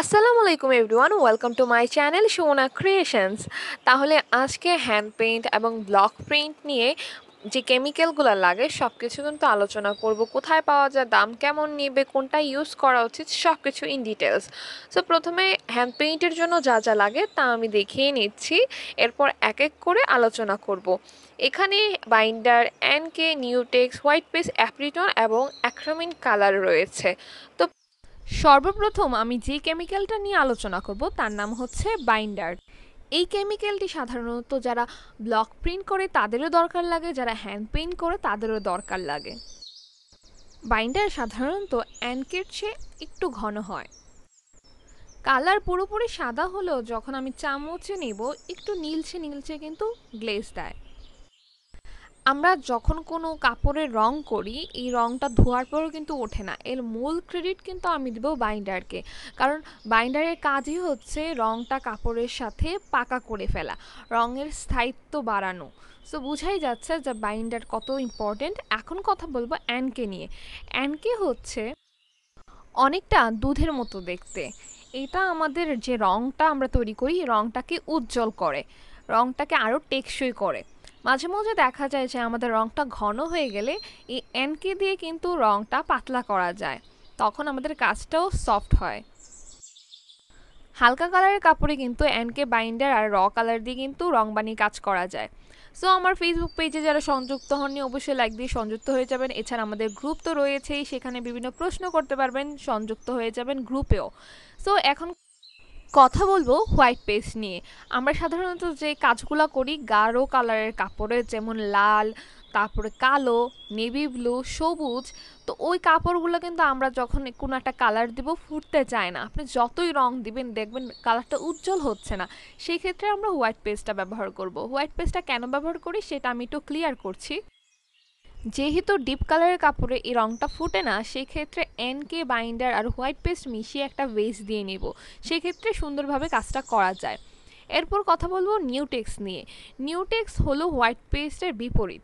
আসসালামু আলাইকুম everyone, welcome to my channel Sumana creations. তাহলে আজকে হ্যান্ড পেইন্ট এবং ব্লক প্রিন্ট নিয়ে যে কেমিক্যালগুলো লাগে সব কিছু কিন্তু আলোচনা করব। কোথায় পাওয়া যায়, দাম কেমন নেবে, কোনটা ইউজ করা উচিত, সব কিছু ইন ডিটেলস। সো প্রথমে হ্যান্ড পেইন্টের জন্য যা যা লাগে তা আমি দেখিয়ে নিচ্ছি, এরপর এক এক করে আলোচনা করব। এখানে বাইন্ডার, এনকে, নিউটেক্স, হোয়াইট পেস্ট, অ্যাপ্রিটন এবং অ্যাক্রিলিক কালার রয়েছে। তো সর্বপ্রথম আমি যে কেমিক্যালটা নিয়ে আলোচনা করব তার নাম হচ্ছে বাইন্ডার। এই কেমিক্যালটি সাধারণত যারা ব্লক প্রিন্ট করে তাদেরও দরকার লাগে, যারা হ্যান্ড পেইন্ট করে তাদেরও দরকার লাগে। বাইন্ডার সাধারণত অ্যানকের চেয়ে একটু ঘন হয়। কালার পুরোপুরি সাদা হলেও যখন আমি চামচে নেব একটু নীলচে নীলচে কিন্তু গ্লেজ দেয়। আমরা যখন কোনো কাপড়ের রং করি এই রংটা ধোয়ার পরেও কিন্তু ওঠে না, এর মূল ক্রেডিট কিন্তু আমি দেব বাইন্ডারকে। কারণ বাইন্ডারের কাজই হচ্ছে রংটা কাপড়ের সাথে পাকা করে ফেলা, রঙের স্থায়িত্ব বাড়ানো। সো বুঝাই যাচ্ছে যে বাইন্ডার কত ইম্পর্টেন্ট। এখন কথা বলবো অ্যানকে নিয়ে। অ্যানকে হচ্ছে অনেকটা দুধের মতো দেখতে। এটা আমাদের যে রংটা আমরা তৈরি করি রংটাকে উজ্জ্বল করে, রংটাকে আরও টেকসই করে। মাঝে মাঝে দেখা যায় যে আমাদের রংটা ঘন হয়ে গেলে এই এনকে দিয়ে কিন্তু রংটা পাতলা করা যায়, তখন আমাদের কাজটাও সফট হয়। হালকা কালারের কাপড়ে কিন্তু এনকে বাইন্ডার আর র কালার দিয়ে কিন্তু রং বানিয়ে কাজ করা যায়। সো আমার ফেসবুক পেজে যারা সংযুক্ত হননি অবশ্যই লাইক দিয়ে সংযুক্ত হয়ে যাবেন। এছাড়া আমাদের গ্রুপ তো রয়েছেই, সেখানে বিভিন্ন প্রশ্ন করতে পারবেন, সংযুক্ত হয়ে যাবেন গ্রুপেও। সো এখন কথা বলবো হোয়াইট পেস্ট নিয়ে। আমরা সাধারণত যে কাজগুলো করি গাঢ় কালারের কাপড়ে, যেমন লাল, তারপরে কালো, নেভি ব্লু, সবুজ, তো ওই কাপড়গুলো কিন্তু আমরা যখন কোনো একটা কালার দিব ফুটতে চায় না, আপনি যতই রং দিবেন দেখবেন কালারটা উজ্জ্বল হচ্ছে না। সেই ক্ষেত্রে আমরা হোয়াইট পেস্টটা ব্যবহার করব। হোয়াইট পেস্টটা কেন ব্যবহার করি সেটা আমি একটু ক্লিয়ার করছি। যেহেতু ডিপ কালারের কাপড়ে এই রংটা ফুটে না, সেক্ষেত্রে এনকে বাইন্ডার আর হোয়াইট পেস্ট মিশিয়ে একটা বেস দিয়ে নিব, সেক্ষেত্রে সুন্দরভাবে কাজটা করা যায়। এরপর কথা বলবো নিউটেক্স নিয়ে। নিউটেক্স হলো হোয়াইট পেস্টের বিপরীত।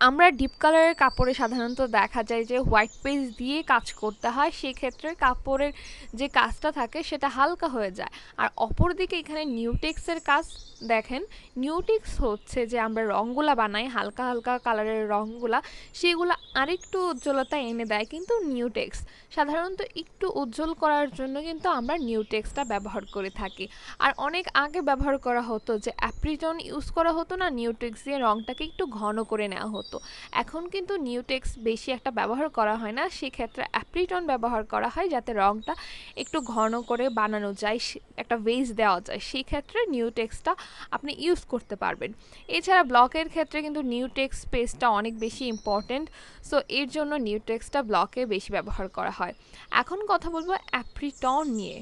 আমরা ডিপ কালারের কাপড়ে সাধারণত দেখা যায় যে হোয়াইট পেস্ট দিয়ে কাজ করতে হয়, সেক্ষেত্রে কাপড়ের যে কাজটা থাকে সেটা হালকা হয়ে যায়। আর অপরদিকে এখানে নিউটেক্সের কাজ দেখেন, নিউটেক্স হচ্ছে যে আমরা রঙগুলা বানাই হালকা হালকা কালারের রঙগুলা, সেগুলো আরেকটু উজ্জ্বলতা এনে দেয় কিন্তু নিউটেক্স। সাধারণত একটু উজ্জ্বল করার জন্য কিন্তু আমরা নিউটেক্সটা ব্যবহার করে থাকি। আর অনেক আগে ব্যবহার করা হতো যে অ্যাপ্রিটন ইউজ করা হতো না, নিউটেক্স দিয়ে রঙটাকে একটু ঘন করে নেওয়া হতো। এখন কিন্তু নিউটেক্স বেশি একটা ব্যবহার করা হয় না, সেক্ষেত্রে অ্যাপ্রিটন ব্যবহার করা হয় যাতে রঙটা একটু ঘন করে বানানো যায়, একটা বেস দেওয়া যায়, সেই ক্ষেত্রে নিউটেক্সটা আপনি ইউজ করতে পারবেন। এছাড়া ব্লকের ক্ষেত্রে কিন্তু নিউটেক্স পেস্টটা অনেক বেশি ইম্পর্টেন্ট। সো এর জন্য নিউটেক্সটা ব্লকে বেশি ব্যবহার করা হয়। এখন কথা বলবো অ্যাপ্রিটন নিয়ে।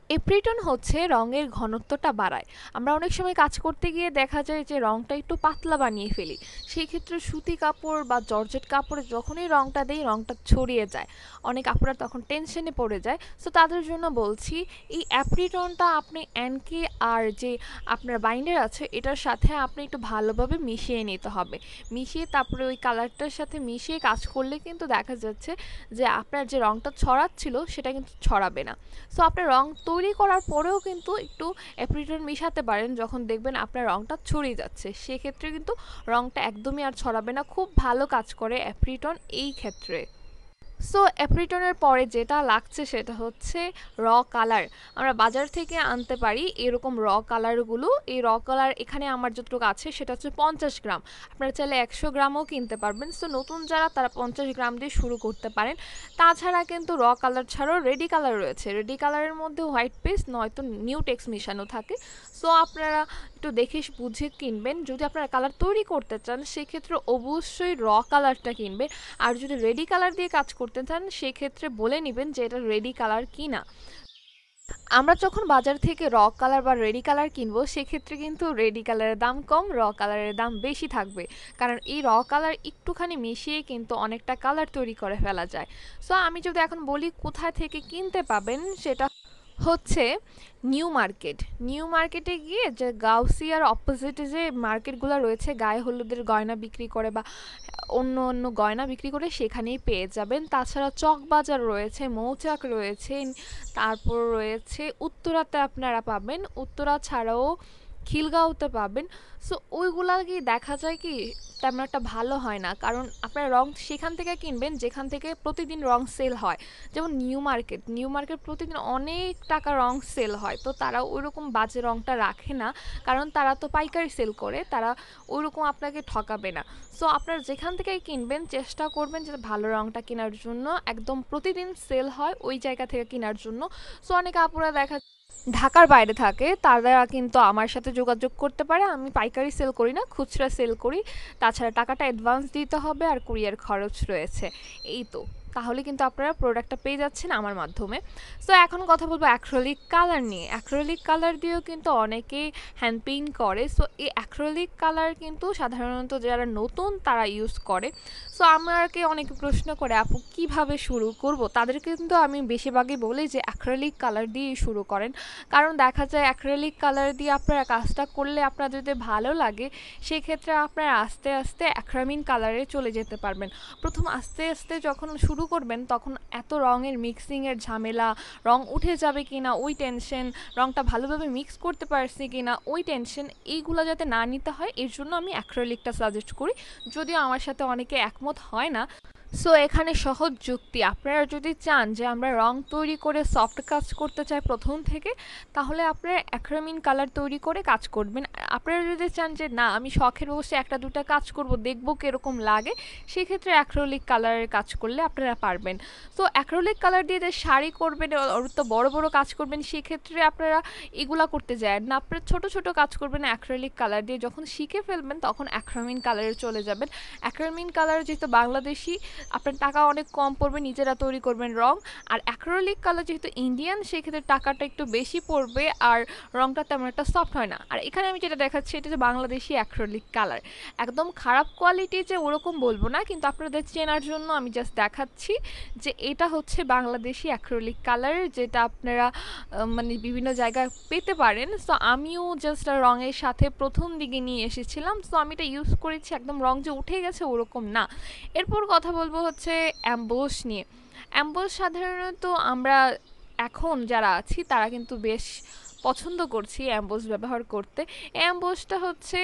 এপ্রিটন হচ্ছে রঙের ঘনত্বটা বাড়ায়। আমরা অনেক সময় কাজ করতে গিয়ে দেখা যায় যে রঙটা একটু পাতলা বানিয়ে ফেলি, সেই ক্ষেত্রে সুতি কাপড় বা জর্জেট কাপড়ে যখনই রঙটা দেই রঙটা ছড়িয়ে যায়, অনেক আপুরা তখন টেনশনে পড়ে যায়। সো তাদের জন্য বলছি এই অ্যাপ্রিটনটা আপনি এনকে আর যে আপনার বাইন্ডার আছে এটার সাথে আপনি একটু ভালোভাবে মিশিয়ে নিতে হবে। মিশিয়ে তারপরে ওই কালারটার সাথে মিশিয়ে কাজ করলে কিন্তু দেখা যাচ্ছে যে আপনার যে রঙটা ছড়াচ্ছিল সেটা কিন্তু ছড়াবে না। সো আপনার রং তৈরি করার পরেও কিন্তু একটু অ্যাপ্রিটন মিশাতে পারেন, যখন দেখবেন আপনার রংটা ছড়িয়ে যাচ্ছে সেক্ষেত্রে কিন্তু রংটা একদমই আর ছড়াবে না। খুব ভালো কাজ করে অ্যাপ্রিটন এই ক্ষেত্রে। সো অ্যাপ্রিটনের পরে যেটা লাগছে সেটা হচ্ছে র কালার। আমরা বাজার থেকে আনতে পারি এরকম র কালারগুলো। এই র কালার এখানে আমার যতটুকু আছে সেটা হচ্ছে 50 গ্রাম, আপনারা চাইলে 100 গ্রামও কিনতে পারবেন। সো নতুন যারা তারা 50 গ্রাম দিয়ে শুরু করতে পারেন। তাছাড়া কিন্তু র কালার ছাড়াও রেডি কালার রয়েছে, রেডি কালারের মধ্যে হোয়াইট পেস্ট নয়তো নিউটেক্স মিশানো থাকে। সো আপনারা একটু দেখে বুঝে কিনবেন। যদি আপনারা কালার তৈরি করতে চান সেক্ষেত্রে অবশ্যই র কালারটা কিনবেন। আর যদি রেডি কালার দিয়ে কাজ করতে চান সেক্ষেত্রে বলে নেবেন যে এটা রেডি কালার কি না। আমরা যখন বাজার থেকে র কালার বা রেডি কালার কিনবো সেক্ষেত্রে কিন্তু রেডি কালারের দাম কম, র কালারের দাম বেশি থাকবে, কারণ এই র কালার একটুখানি মিশিয়ে কিন্তু অনেকটা কালার তৈরি করে ফেলা যায়। সো আমি যদি এখন বলি কোথায় থেকে কিনতে পাবেন, সেটা হচ্ছে নিউ মার্কেট। নিউ মার্কেটে গিয়ে যে গাউসিয়ার অপোজিটে যে মার্কেটগুলো রয়েছে গায়ে হলুদের গয়না বিক্রি করে বা অন্য অন্য গয়না বিক্রি করে সেখানেই পেয়ে যাবেন। তাছাড়া চকবাজার রয়েছে, মৌচাক রয়েছে, তারপর রয়েছে উত্তরাতে আপনারা পাবেন, উত্তরা ছাড়াও খিলগাঁওতে পাবেন। সো ওইগুলা কি দেখা যায় কি তেমন একটা ভালো হয় না, কারণ আপনার রং সেখান থেকে কিনবেন যেখান থেকে প্রতিদিন রং সেল হয়। যেমন নিউ মার্কেট প্রতিদিন অনেক টাকা রং সেল হয়, তো তারা ওইরকম বাজে রংটা রাখে না, কারণ তারা তো পাইকারি সেল করে, তারা ওইরকম আপনাকে ঠকাবে না। সো আপনারা যেখান থেকেই কিনবেন চেষ্টা করবেন যে ভালো রংটা কেনার জন্য, একদম প্রতিদিন সেল হয় ওই জায়গা থেকে কেনার জন্য। সো অনেক আপুরা দেখা ঢাকার বাইরে থাকে, তারা কিন্তু আমার সাথে যোগাযোগ করতে পারে। আমি পাইকারি সেল করি না, খুচরা সেল করি। তাছাড়া টাকাটা অ্যাডভান্স দিতে হবে আর কুরিয়ার খরচ রয়েছে। এই তো, তাহলে কিন্তু আপনারা প্রোডাক্টটা পেয়ে যাচ্ছেন আমার মাধ্যমে। সো এখন কথা বলবো অ্যাক্রিলিক কালার নিয়ে। অ্যাক্রিলিক কালার দিয়েও কিন্তু অনেকেই হ্যান্ড পেইন্ট করে। সো এই অ্যাক্রিলিক কালার কিন্তু সাধারণত যারা নতুন তারা ইউজ করে। সো আমাকে অনেকে প্রশ্ন করে আপু কিভাবে শুরু করব, তাদেরকে কিন্তু আমি বেশিরভাগই বলি যে অ্যাক্রিলিক কালার দিয়েই শুরু করেন। কারণ দেখা যায় অ্যাক্রিলিক কালার দিয়ে আপনারা কাজটা করলে আপনার যদি ভালো লাগে, সেক্ষেত্রে আপনারা আস্তে আস্তে অ্যাক্রামিন কালারে চলে যেতে পারবেন। প্রথম আস্তে আস্তে যখন শুরু করবেন তখন এত রঙের মিক্সিংয়ের ঝামেলা, রং উঠে যাবে কিনা ওই টেনশন, রংটা ভালোভাবে মিক্স করতে পারছি কিনা ওই টেনশন, এইগুলো যাতে না নিতে হয় এর জন্য আমি অ্যাক্রিলিকটা সাজেস্ট করি। যদিও আমার সাথে অনেকে একমত হয় না। সো এখানে সহজ যুক্তি, আপনারা যদি চান যে আমরা রং তৈরি করে সফট কাজ করতে চাই প্রথম থেকে, তাহলে আপনারা অ্যাক্রিলিক কালার তৈরি করে কাজ করবেন। আপনারা যদি চান যে না আমি শখের বসে একটা দুটা কাজ করব দেখবো কীরকম লাগে, সেক্ষেত্রে অ্যাক্রিলিক কালারের কাজ করলে আপনারা পারবেন। তো অ্যাক্রিলিক কালার দিয়ে যে শাড়ি করবেন ওর তো বড় বড় কাজ করবেন, সেক্ষেত্রে আপনারা এগুলা করতে যায় না, আপনারা ছোট ছোট কাজ করবেন অ্যাক্রিলিক কালার দিয়ে। যখন শিখে ফেলবেন তখন অ্যাক্রিলিক কালারে চলে যাবেন। অ্যাক্রিলিক কালার যেহেতু বাংলাদেশি, আপনার টাকা অনেক কম পড়বে, নিজেরা তৈরি করবেন রং। আর অ্যাক্রিলিক কালার যেহেতু ইন্ডিয়ান, সেক্ষেত্রে টাকাটা একটু বেশি পড়বে আর রংটা তেমন একটা সফট হয় না। আর এখানে আমি যেটা দেখাচ্ছি এটা যে বাংলাদেশি অ্যাক্রিলিক কালার, একদম খারাপ কোয়ালিটি যে ওরকম বলবো না, কিন্তু আপনাদের চেনার জন্য আমি জাস্ট দেখাচ্ছি যে এটা হচ্ছে বাংলাদেশি অ্যাক্রিলিক কালার, যেটা আপনারা মানে বিভিন্ন জায়গায় পেতে পারেন। সো আমিও জাস্ট রঙের সাথে প্রথম দিকে নিয়ে এসেছিলাম, সো আমি এটা ইউজ করেছি, একদম রং যে উঠে গেছে ওরকম না। এরপর কথা বলবো হচ্ছে অ্যাম্বোস নিয়ে। অ্যাম্বোস সাধারণত আমরা এখন যারা আছি তারা কিন্তু বেশ পছন্দ করছি অ্যাম্বোস ব্যবহার করতে। অ্যাম্বোসটা হচ্ছে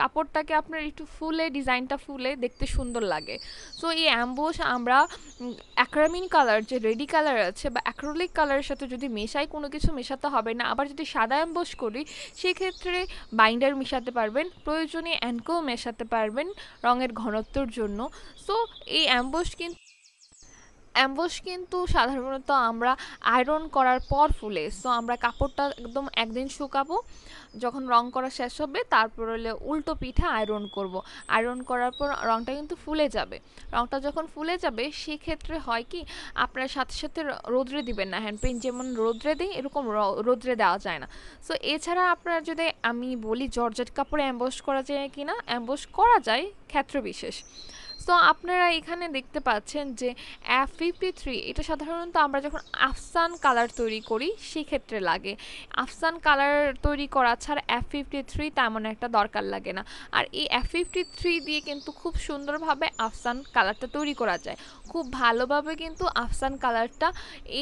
কাপড়টাকে আপনার একটু ফুলে, ডিজাইনটা ফুলে দেখতে সুন্দর লাগে। সো এই অ্যাম্বোস আমরা অ্যাক্রামিন কালার যে রেডি কালার আছে বা অ্যাক্রিলিক কালারের সাথে যদি মেশাই, কোনো কিছু মেশাতে হবে না। আবার যদি সাদা অ্যাম্বোস করি সেক্ষেত্রে বাইন্ডার মেশাতে পারবেন, প্রয়োজনে অ্যানকোও মেশাতে পারবেন রঙের ঘনত্বর জন্য। সো এই অ্যাম্বোস কিন্তু সাধারণত আমরা আয়রন করার পর ফুলে। সো আমরা কাপড়টা একদম একদিন শুকাবো, যখন রং করা শেষ হবে তারপর হলে উল্টো পিঠে আয়রন করব। আয়রন করার পর রংটা কিন্তু ফুলে যাবে। রংটা যখন ফুলে যাবে সেক্ষেত্রে হয় কি, আপনার সাথে সাথে রোদ্রে দিবেন না। হ্যান্ড পেইন্ট যেমন রোদ্রে দিই এরকম রোদ্রে দেওয়া যায় না। সো এছাড়া আপনার যদি আমি বলি জর্জেট কাপড়ে অ্যাম্বোস করা যায় কি না, অ্যাম্বোস করা যায় ক্ষেত্র বিশেষ। সো আপনারা এখানে দেখতে পাচ্ছেন যে F53 এটা সাধারণত আমরা যখন আফসান কালার তৈরি করি সেক্ষেত্রে লাগে। আফসান কালার তৈরি করা ছাড়া F53 তেমন একটা দরকার লাগে না। আর এই F53 দিয়ে কিন্তু খুব সুন্দরভাবে আফসান কালারটা তৈরি করা যায়, খুব ভালোভাবে কিন্তু আফসান কালারটা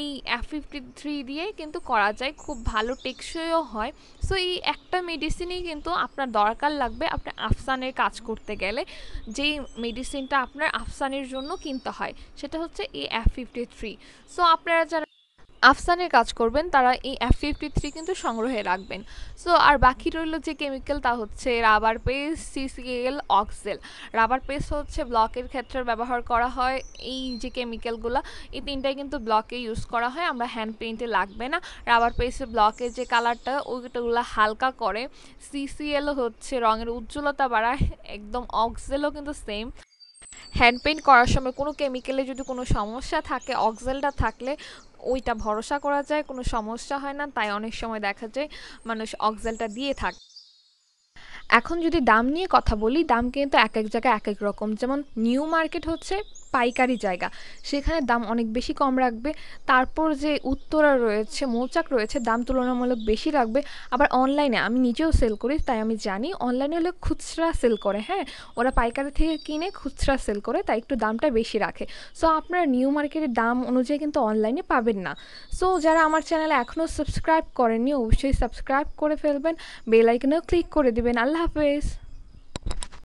এই F53 দিয়ে কিন্তু করা যায়, খুব ভালো টেকসইও হয়। সো এই একটা মেডিসিনই কিন্তু আপনার দরকার লাগবে আপনার আফসানের কাজ করতে গেলে। যেই মেডিসিনটা আপনার আফসানের জন্য কিনতে হয় সেটা হচ্ছে এই F53। সো আপনারা যারা আফসানের কাজ করবেন তারা এই F53 কিন্তু সংগ্রহে রাখবেন। সো আর বাকি রইল যে কেমিক্যাল, তা হচ্ছে rubber paste, CCL, অক্সেল। Rubber paste হচ্ছে ব্লকের ক্ষেত্রে ব্যবহার করা হয়। এই যে কেমিক্যালগুলো এই তিনটাই কিন্তু ব্লকে ইউজ করা হয়, আমরা হ্যান্ড পেইন্টে লাগবে না। রাবার পেস্টের ব্লকের যে কালারটা ওইগুলো হালকা করে, CCL হচ্ছে রঙের উজ্জ্বলতা বাড়ায়, একদম অক্সেলও কিন্তু সেম। হ্যান্ড পেইন্ট করার সময় কোনো কেমিক্যালে যদি কোনো সমস্যা থাকে, অক্সেলটা থাকলে ওইটা ভরসা করা যায়, কোনো সমস্যা হয় না, তাই অনেক সময় দেখা যায় মানুষ অক্সেলটা দিয়ে থাকে। এখন যদি দাম নিয়ে কথা বলি, দাম কিন্তু এক এক জায়গায় এক এক রকম। যেমন নিউ মার্কেট হচ্ছে পাইকারি জায়গা, সেখানে দাম অনেক বেশি কম রাখবে। তারপর যে উত্তরা রয়েছে, মৌচাক রয়েছে, দাম তুলনামূলক বেশি রাখবে। আবার অনলাইনে আমি নিজেও সেল করি, তাই আমি জানি অনলাইনে হলে খুচরা সেল করে, হ্যাঁ, ওরা পাইকারি থেকে কিনে খুচরা সেল করে, তাই একটু দামটা বেশি রাখে। সো আপনারা নিউ মার্কেটের দাম অনুযায়ী কিন্তু অনলাইনে পাবেন না। সো যারা আমার চ্যানেলে এখনও সাবস্ক্রাইব করেননি অবশ্যই সাবস্ক্রাইব করে ফেলবেন, বেল আইকনেও ক্লিক করে দিবেন। আল্লাহ হাফেজ।